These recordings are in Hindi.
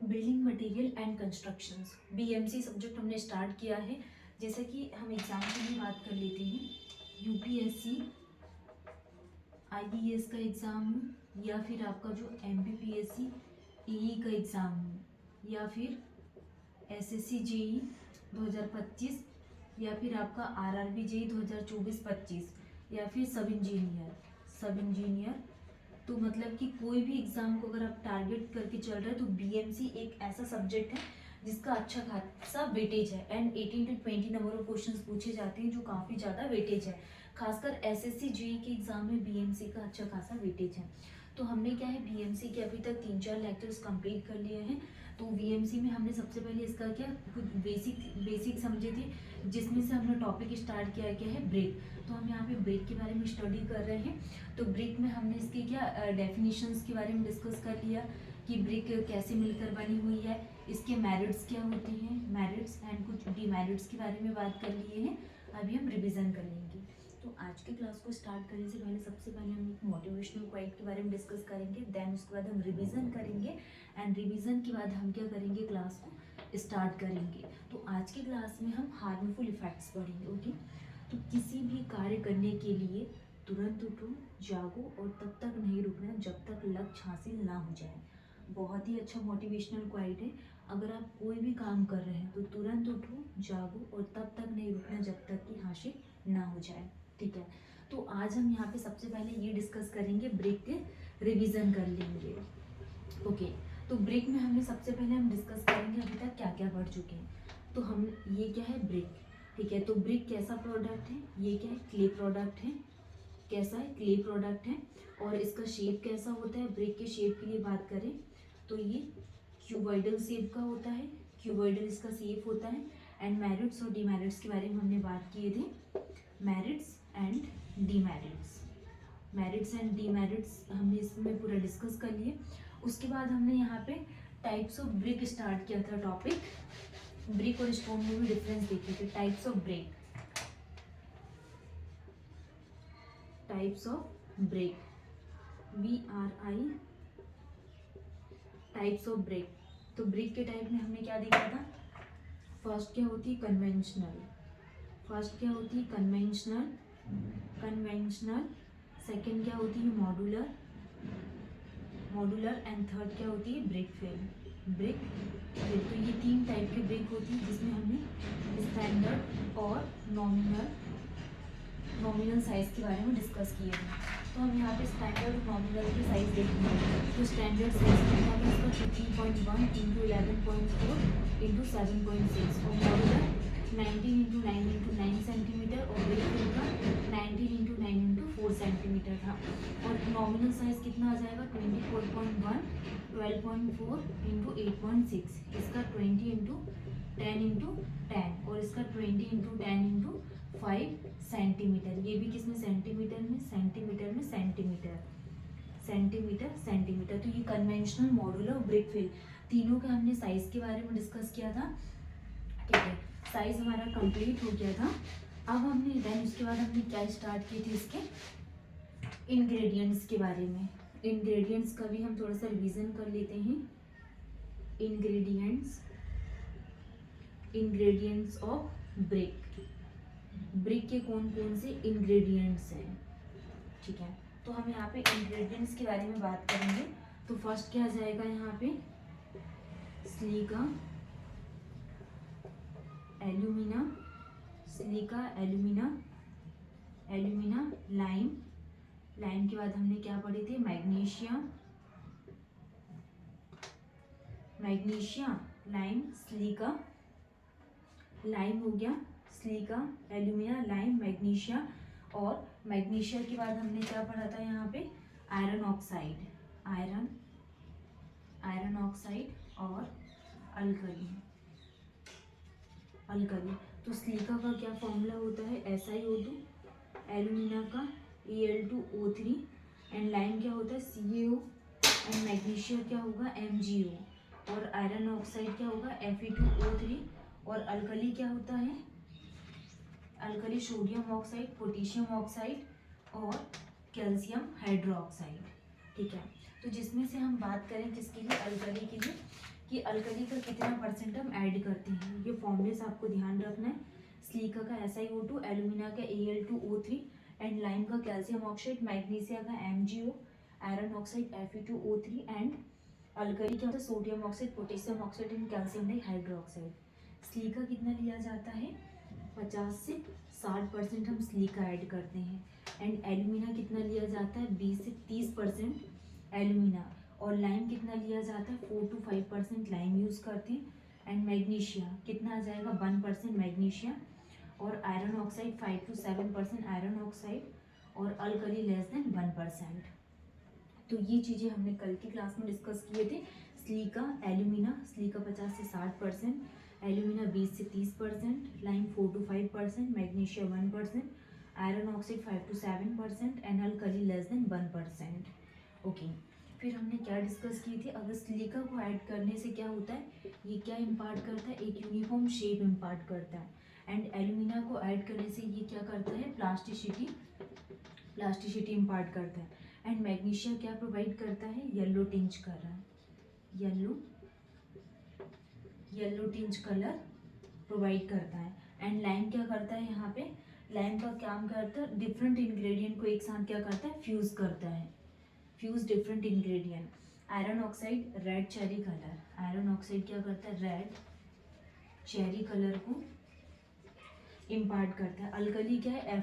Building material and constructions BMC subject हमने स्टार्ट किया है। जैसा कि हम एग्ज़ाम की भी बात कर लेते हैं, यूपीएससी आईबीएस का एग्ज़ाम हो या फिर आपका जो एमपीपीएससी ईई का एग्ज़ाम हो या फिर एसएससी जेई 2025 या फिर आपका आरआरबी जेई 2024-25 या फिर सब इंजीनियर। तो मतलब कि कोई भी एग्ज़ाम को अगर आप टारगेट करके चल रहे हैं तो बीएमसी एक ऐसा सब्जेक्ट है जिसका अच्छा खासा वेटेज है and 18 to 20 number of questions पूछे जाते हैं जो काफ़ी ज़्यादा वेटेज है। खासकर एसएससी जेई के एग्ज़ाम में बीएमसी का अच्छा खासा वेटेज है। तो हमने क्या है बीएमसी के अभी तक 3-4 लेक्चर्स कंप्लीट कर लिए हैं। तो बीएमसी में हमने सबसे पहले इसका क्या कुछ बेसिक समझे थे, जिसमें से हमने टॉपिक स्टार्ट किया क्या है ब्रेक। तो हम यहाँ पे ब्रेक के बारे में स्टडी कर रहे हैं। तो ब्रेक में हमने इसके क्या डेफिनेशंस के बारे में डिस्कस कर लिया कि ब्रेक कैसे मिलकर बनी हुई है, इसके मेरिट्स क्या होते हैं, मेरिट्स एंड कुछ डीमेरिट्स के बारे में बात कर लिए हैं। अभी हम रिवीजन कर लेंगे। तो आज की क्लास को स्टार्ट करने से पहले सबसे पहले हम एक मोटिवेशनल क्वाइट के बारे में डिस्कस करेंगे, देन उसके बाद हम रिवीजन करेंगे एंड रिवीजन के बाद हम क्या करेंगे, क्लास को स्टार्ट करेंगे। तो आज की क्लास में हम हार्मफुल इफेक्ट्स पढ़ेंगे। ओके, तो किसी भी कार्य करने के लिए तुरंत उठो, जागो और तब तक नहीं रुकना जब तक लक्ष्य हासिल ना हो जाए। बहुत ही अच्छा मोटिवेशनल क्वाइट है। अगर आप कोई भी काम कर रहे हैं तो तुरंत उठो, जागो और तब तक नहीं रुकना जब तक कि हासिल ना हो जाए। ठीक है, तो आज हम यहाँ पे सबसे पहले ये डिस्कस करेंगे, ब्रेक के रिवीजन कर लेंगे। ओके, तो ब्रेक में हमने सबसे पहले हम डिस्कस करेंगे अभी तक क्या क्या पढ़ चुके हैं। तो हम ये क्या है ब्रेक। ठीक है, तो ब्रेक कैसा प्रोडक्ट है, ये क्या है क्ले प्रोडक्ट है। कैसा है, क्ले प्रोडक्ट है। और इसका शेप कैसा होता है, ब्रेक के शेप के लिए बात करें तो ये क्यूबॉइडल शेप का होता है, क्यूबॉइडल इसका शेप होता है। एंड मेरिट्स और डीमेरिट्स के बारे में हमने बात किए थे, merits and demerits. Merits and demerits हमने इसमें पूरा डिस्कस कर लिए। उसके बाद हमने यहाँ पे टाइप्स ऑफ ब्रेक स्टार्ट किया था टॉपिक। ब्रेक और स्टोन में भी डिफरेंस देखे थे। Types of brick, types of brick, BRI, types of brick. तो ब्रेक के टाइप में हमने क्या देखा था, फर्स्ट क्या होती है कन्वेंशनल, कन्वेंशनल। सेकंड क्या होती है मॉड्यूलर एंड थर्ड क्या होती है ब्रेक फेल। तो ये 3 टाइप के ब्रेक होती है जिसमें हमने स्टैंडर्ड और नॉमिनल साइज के बारे में डिस्कस किए थे। तो हम यहाँ पे स्टैंडर्ड और नॉमिनल के साइज देखेंगे। तो स्टैंडर्ड साइज कितना है इसका 15.1 × 11.4 × 7.6 और मॉड्यूलर 19 × 9 × 9 सेंटीमीटर और ब्रेक फेल का 19 × 9 × 4 सेंटीमीटर था। और नॉमिनल साइज कितना आ जाएगा 24.1 12.4 × 8.6, इसका 20 × 10 × 10 और इसका 20 × 10 × 5 सेंटीमीटर। ये भी किसमें सेंटीमीटर में सेंटीमीटर। तो ये कन्वेंशनल, मॉड्यूलर और ब्रेक फेल तीनों का हमने साइज के बारे में डिस्कस किया था। ठीक है, साइज हमारा कंप्लीट हो गया था। अब हमने देन उसके बाद हमने क्या स्टार्ट किए थे, इसके इंग्रेडिएंट्स के बारे में। इंग्रेडिएंट्स का भी हम थोड़ा सा रिवीजन कर लेते हैं। इंग्रेडिएंट्स ऑफ ब्रेक के कौन कौन से इंग्रेडिएंट्स हैं। ठीक है, तो हम यहाँ पे इंग्रेडिएंट्स के बारे में बात करेंगे। तो फर्स्ट क्या आ जाएगा यहाँ पे सिलिका एल्यूमिना, लाइम के बाद हमने क्या पढ़े थे मैग्नीशिया, लाइम, सिलिका, लाइम हो गया, सिलिका, एल्यूमिना, लाइम, मैग्नीशिया। और मैग्नीशिया के बाद हमने क्या पढ़ा था यहाँ पे आयरन ऑक्साइड और अल्कली। तो सिलिका का क्या फॉर्मूला होता है SiO2, एल्यूमिना का Al2O3 एंड लाइम क्या होता है CaO एंड मैग्नीशिया क्या होगा MgO और आयरन ऑक्साइड क्या होगा Fe2O3 और अल्कली क्या होता है alkali sodium oxide, potassium oxide और कैल्शियम हाइड्रोक्साइड। ठीक है, तो जिसमें से हम बात करें किसके लिए, अल्कली के लिए, कि अल्कली का कितना परसेंट हम ऐड करते हैं। ये फॉर्मूलेस आपको ध्यान रखना है। सिलिका का SiO2, एल्यूमिना का Al2O3 एंड लाइम का कैल्शियम ऑक्साइड, मैग्नीशिया का MgO, iron oxide Fe2O3 and alkali क्या होता है sodium oxide, potassium oxide and calcium hydroxide. Silica कितना लिया जाता है 50 से 60% हम सिलिका ऐड करते हैं। एंड एल्यूमिना कितना लिया जाता है 20 से 30% एल्यूमिना। और लाइम कितना लिया जाता है 4 to 5% लाइम यूज़ करते हैं। एंड मैग्नीशिया कितना आ जाएगा 1% मैग्नीशिया। और iron oxide 5 to 7% iron oxide. और अल्कली लेस देन 1%। तो ये चीज़ें हमने कल की क्लास में डिस्कस किए थे। सिलिका एल्यूमिना, सिलिका 50 से 60%, एल्यूमिना 20 से 30%, lime 4 to 5%, magnesia 1%, iron oxide 5 to 7% and alkali less than 1%। Okay, फिर हमने क्या डिस्कस किए थे, अगर सिलिका को ऐड करने से क्या होता है, ये क्या इम्पार्ट करता है, एक यूनिफॉर्म शेप इम्पार्ट करता है। एंड एल्यूमिना को ऐड करने से ये क्या करता है, प्लास्टिसिटी इम्पार्ट करता है। एंड मैग्नीशिया क्या प्रोवाइड करता है, yellow tinge colour, yellow tinge colour provide करता है। एंड लाइम क्या करता है, यहाँ पे लाइम का काम करता है डिफरेंट इंग्रेडिएंट को एक साथ क्या करता है, फ्यूज करता है, fuse different ingredient. Iron oxide red cherry colour, iron oxide क्या करता है, रेड चेरी कलर को इम्पार्ट करता है। अल्कली क्या है,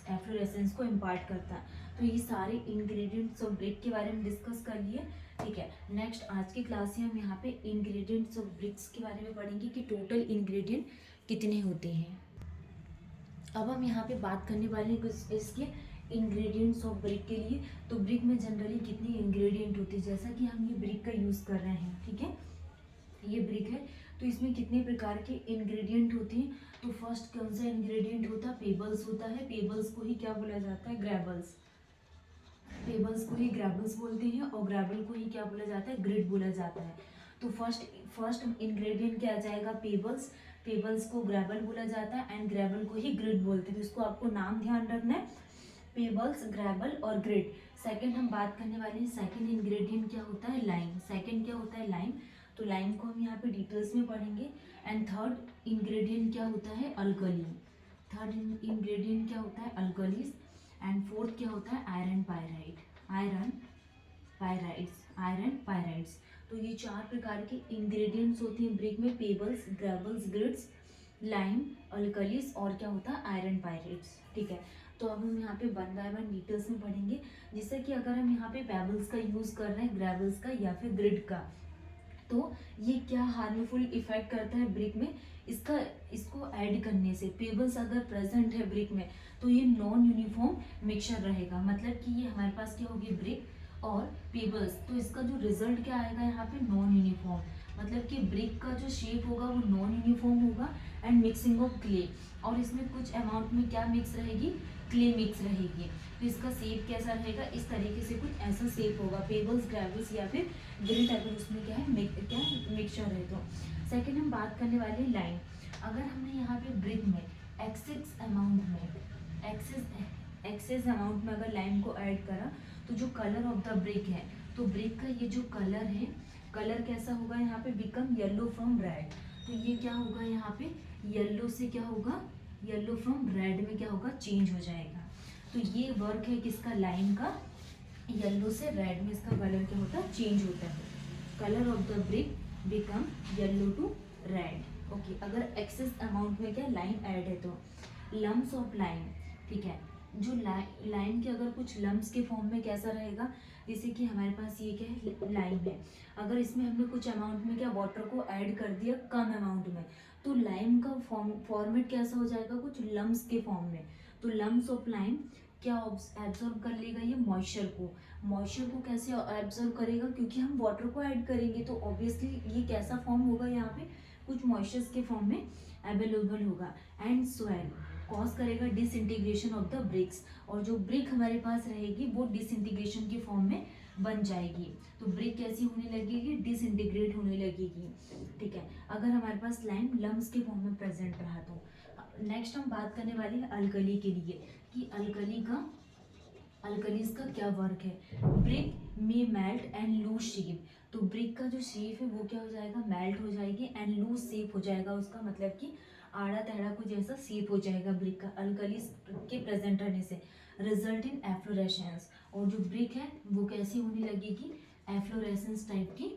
एफ्लोरेसेंस को इम्पार्ट करता है। तो ये सारे इंग्रेडिएंट्स ऑफ ब्रिक के बारे में डिस्कस कर लिए। ठीक है, नेक्स्ट आज की क्लास में हम यहाँ पे इंग्रेडिएंट्स ऑफ ब्रिक्स के बारे में पढ़ेंगे कि टोटल इंग्रेडिएंट कितने होते हैं। अब हम यहाँ पे बात करने वाले हैं कुछ इसके इंग्रेडिएंट्स ऑफ ब्रिक के लिए। तो ब्रिक में जनरली कितने इंग्रेडिएंट होते हैं, जैसा कि हम ये ब्रिक का यूज़ कर रहे हैं, ठीक है, ये ब्रिक है तो इसमें कितने प्रकार के इंग्रेडिएंट होते हैं। तो फर्स्ट कौन सा इंग्रेडिएंट होता है, पेबल्स होता है। पेबल्स को ही क्या बोला जाता है, ग्रेबल्स। पेबल्स को ही ग्रेबल्स बोलते हैं और ग्रेबल को ही क्या बोला जाता है, ग्रिड बोला जाता है। तो फर्स्ट इंग्रेडिएंट क्या आ जाएगा, पेबल्स। पेबल्स को ग्रेबल बोला जाता है एंड ग्रेबल को ही ग्रिड बोलते हैं। तो इसको आपको नाम ध्यान रखना है, पेबल्स, ग्रेबल और ग्रिड। सेकंड हम बात करने वाले हैं, सेकंड इंग्रेडिएंट क्या होता है, लाइम। सेकंड क्या होता है, लाइम। तो लाइम को हम यहाँ पे डिटेल्स में पढ़ेंगे। एंड थर्ड इंग्रेडिएंट क्या होता है, अल्कली। थर्ड इंग्रेडिएंट क्या होता है, अल्कलीज। एंड फोर्थ क्या होता है, आयरन पायराइड्स। तो ये चार प्रकार के इंग्रेडिएंट्स होते हैं ब्रिक में, pebbles, gravels, grids, lime, alkalis और क्या होता है, आयरन पायराइड्स। ठीक है, तो अब हम यहाँ पे वन बाय वन डिटेल्स में पढ़ेंगे। जिससे कि अगर हम यहाँ पे पेबल्स का यूज़ कर रहे हैं, ग्रेबल्स का या फिर ग्रिड का, तो ये क्या हार्मफुल इफेक्ट करता है ब्रिक में, इसको ऐड करने से। पेबल्स अगर प्रेजेंट है ब्रिक में तो ये नॉन यूनिफॉर्म मिक्सचर रहेगा, मतलब कि ये हमारे पास क्या होगी, ब्रिक और पेबल्स, तो इसका जो रिजल्ट क्या आएगा यहाँ पे, नॉन यूनिफॉर्म। मतलब कि ब्रिक का जो शेप होगा वो नॉन यूनिफॉर्म होगा। एंड मिक्सिंग ऑफ क्ले, और इसमें कुछ अमाउंट में क्या मिक्स रहेगी, क्ले मिक्स रहेगी। तो इसका शेप कैसा रहेगा, इस तरीके से कुछ ऐसा शेप होगा, पेबल्स, ग्रेवल्स या फिर ग्रिड, अगर उसमें क्या है मिक्सचर है। तो सेकंड हम बात करने वाले हैं लाइम। अगर हमने यहाँ पे ब्रिक में एक्सेस अमाउंट में अगर लाइम को ऐड करा, तो जो कलर ऑफ द ब्रिक है, तो ब्रिक का ये जो कलर है, कलर कैसा होगा यहाँ पे, बिकम येलो फ्रॉम रेड। तो ये क्या होगा यहाँ पे, येलो से क्या होगा, येलो फ्रॉम रेड में क्या होगा, चेंज हो जाएगा। तो ये वर्क है किसका, लाइम का। येलो से रेड में इसका कलर क्या होता है, चेंज होता है। Colour of the brick become yellow to red. Okay, अगर एक्सेस अमाउंट में क्या लाइम ऐड है तो लम्स ऑफ लाइम, ठीक है, जो लाइम के अगर कुछ लम्स के फॉर्म में कैसा रहेगा, जैसे कि हमारे पास ये क्या है, लाइम है, अगर इसमें हमने कुछ अमाउंट में क्या वाटर को ऐड कर दिया कम अमाउंट में, तो लाइम का फॉर्मेट कैसा हो जाएगा, कुछ लम्स के फॉर्म में। तो लम्स ऑफ लाइम क्या एब्जॉर्ब कर लेगा, ये मॉइस्चर को कैसे एब्जॉर्ब करेगा, क्योंकि हम वाटर को ऐड करेंगे तो ऑब्वियसली ये कैसा फॉर्म होगा, यहाँ पे कुछ मॉइस्चर्स के फॉर्म में अवेलेबल होगा। एंड स्वेल कॉज करेगा डिसइंटीग्रेशन ऑफ द ब्रिक्स, और जो ब्रिक हमारे पास रहेगी वो डिसइंटीग्रेशन के फॉर्म में बन जाएगी। तो ब्रिक कैसी होने लगेगी, डिसइंटीग्रेट होने लगेगी। ठीक है, अगर हमारे पास लाइम लम्स के फॉर्म में प्रेजेंट रहा तो। नेक्स्ट हम बात करने वाले हैं अल्कली के लिए, कि अल्कलीज का क्या वर्क है। Brick may melt and lose shape. तो ब्रिक का जो शेप है वो क्या हो जाएगा, मेल्ट हो जाएगी एंड लूज शेप हो जाएगा, उसका मतलब कि आड़ा तेढ़ा कुछ जैसा शेप हो जाएगा ब्रिक का अल्कलीज के प्रेजेंट रहने से। रिजल्ट इन एफ्लोरेसेंस, और जो ब्रिक है वो कैसी होने लगेगी, एफ्लोरेसेंस टाइप की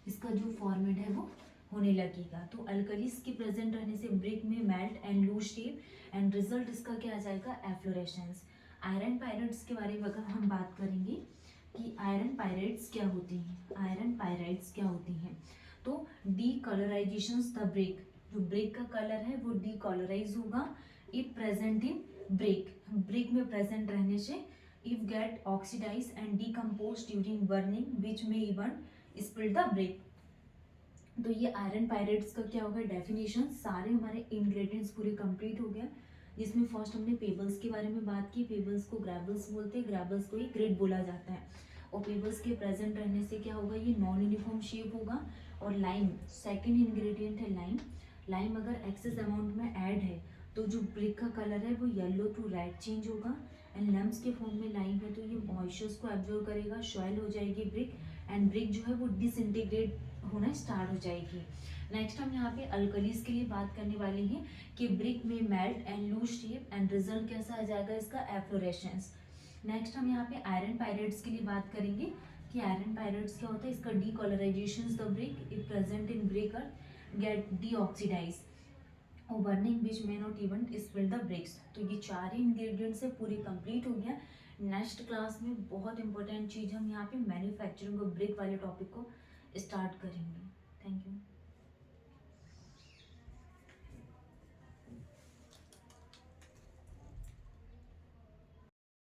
इसका जो फॉर्मेट है वो होने लगेगा। तो अल्कलीज के प्रेजेंट रहने से brick may melt and lose shape and result इसका क्या आ जाएगा, एफ्लोरेसेंस। आयरन पायराइड्स के बारे में अगर हम बात करेंगे कि आयरन पायराइड्स क्या होती हैं, आयरन पायराइड्स क्या होती हैं, तो डीकलराइजेशन द ब्रिक, जो ब्रिक का कलर है वो डीकलराइज होगा if present in brick, brick में प्रेजेंट रहने से, if get oxidize and decompose during burning which में इवन स्पिल द ब्रिक। तो ये आयरन पायराइड्स का क्या होगा डेफिनेशन, सारे हमारे इंग्रेडिएंट्स पूरे कंप्लीट हो गया, जिसमें फर्स्ट हमने पेबल्स के बारे में बात की, पेबल्स को ग्रेवल्स बोलते हैं, ग्रेवल्स को ही ग्रिड बोला जाता है, और पेबल्स के प्रेजेंट रहने से क्या होगा, ये नॉन यूनिफॉर्म शेप होगा। और लाइम सेकेंड इंग्रेडिएंट है लाइम, लाइम अगर एक्सेस अमाउंट में ऐड है तो जो ब्रिक का कलर है वो येलो टू रेड चेंज होगा, एंड लम्स के फॉर्म में लाइम है तो ये मॉइस्चर्स को एब्जॉर्ब करेगा, सॉइल हो जाएगी ब्रिक, एंड ब्रिक जो है वो डिसइंटीग्रेट होना स्टार्ट हो जाएगी। नेक्स्ट हम यहाँ पे अल्कलीज के लिए बात करने वाले हैं कि brick may melt and lose shape and result कैसा आ जाएगा इसका, एफ्लोरेसेंस। नेक्स्ट हम यहाँ पे आयरन पायराइड्स के लिए बात करेंगे कि आयरन पायराइड्स क्या होता है, इसका decolourization the brick if present in brick get deoxidize और burning which may not even spill the bricks. तो ये चार ही इंग्रेडिएंट्स से पूरी कंप्लीट हो गया। नेक्स्ट क्लास में बहुत इंपॉर्टेंट चीज़ हम यहाँ पे मैन्युफैक्चरिंग और ब्रिक वाले टॉपिक को स्टार्ट करेंगे। Thank you.